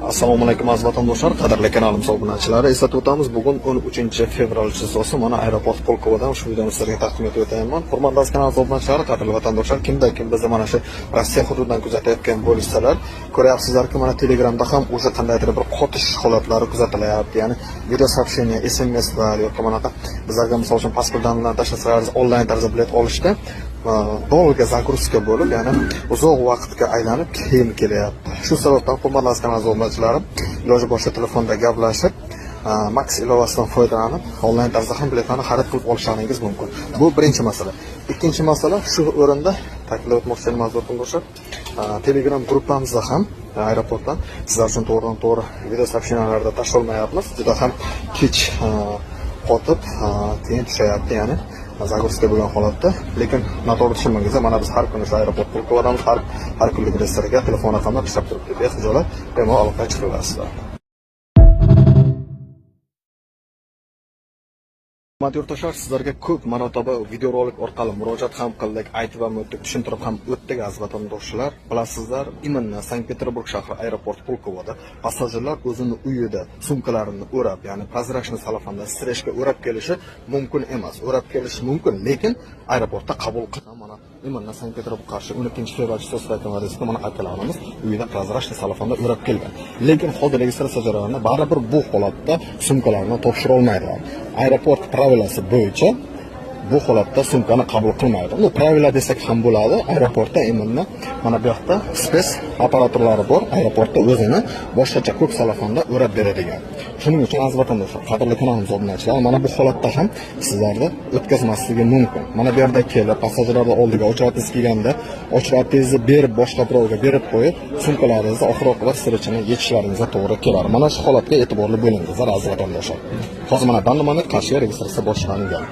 Assalomu alaykum aziz vatandoshlar, qadrli kanalimiz obunachilari. Eslatib o'tamiz, bugun 13 fevral chizosi mana aeroport Pulkovadan ushbu videoni sizlarga taqdim etib o'taman. Hurmatli aziz kanalimiz obunachilari, qadrli vatandoshlar, kim bizni mana shu Rossiya hududidan kuzatayotgan bo'lsalar, ko'ryapsizlarki, mana Telegramda ham o'sha qandaydir bir qotish holatlari kuzatilyapti. Ya'ni video soобщение, SMSlar yoki mana bizlarga misol uchun pasportdan bilan tashlasangiz onlayn tarzda bilet olishda dolga загрузка bo'lib, ya'ni uzoq vaqtga aylanib keyin kelyapti. Shu sababdan hurmatli aziz kanalimiz obunachilari, iloji boricha telefonda gaplashib, Max ilovasidan foydalanib, onlayn tarzda ham biletlarni xarid qilib olishlaringiz mumkin. Bu birinchi masala. Ikkinchi masala, shu o'rinda ta'kidlab o'tmoqchi edim aziz vatandoshlar, Telegram gruppamizda ham aeroportdan sizlar uchun to'g'ridan-to'g'ri video soобщениyalarda tashlolmayapmiz. Juda ham kech qotib, keyin tushayapti, ya'ni загрузка bo'lgan holatda. Lekin noto'g'ri tushunmangizlar, mana biz har kuni shu aeroport Pulkovadamiz, har kunlik reyslarga telefon raqamlar ishlab turibdi. Behijolat bemalol aloqaga chiqa olasizlar. Hurmatli yurtdoshlar, sizlarga ko'p marotaba videorolik orqali murojaat ham qildik, aytib ham o'tdik, tushuntirib ham o'tdik aziz vatandoshlar. Bilasizlar, Iminna Sankt-Peterburg shahri aeroport Pulkovada passajirlar o'zini uyida sumkalarini o'rab, ya'ni prozrachniy salofanda streshga o'rab kelishi mumkin emas. O'rab kelishi mumkin, lekin aeroportda qabul qilingan mana Iminna Sankt-Peterburg qarshi 12 fevral chiqayotgan mana akalarimiz uyida prozrachniy salofanda o'rab kelgan. Lekin hozir registratsiya jarayonida baribir bu holatda sumkalarni topshira olmaydilar. Aeroport pravilasi bo'yicha bu holatda sumkani qabul qilmaydi. Uni pravila desak ham bo'ladi. Aeroportda eminna mana bu yoqda spes aparaturlari bor. Aeroportda o'zini boshqacha ko'k salofanda o'rab beradigan. Shuning uchun aziz vatandoshlar, qadrli kanalimiz obunachilari, mana bu holatda ham sizlarni o'tkazmasligi mumkin. Mana bu yerda kelib, passajirlarni oldiga ochratingiz kelganda, ochratingizni berib boshqa birovga berib qo'yib, sumkalaringizni oxir-oqibat sirchini yechishlaringizga to'g'ri kelar. Mana shu holatga e'tiborli bo'lingizlar aziz vatandoshlar. Hozir mana Bandomani Qarshiga registratsiya boshlangan.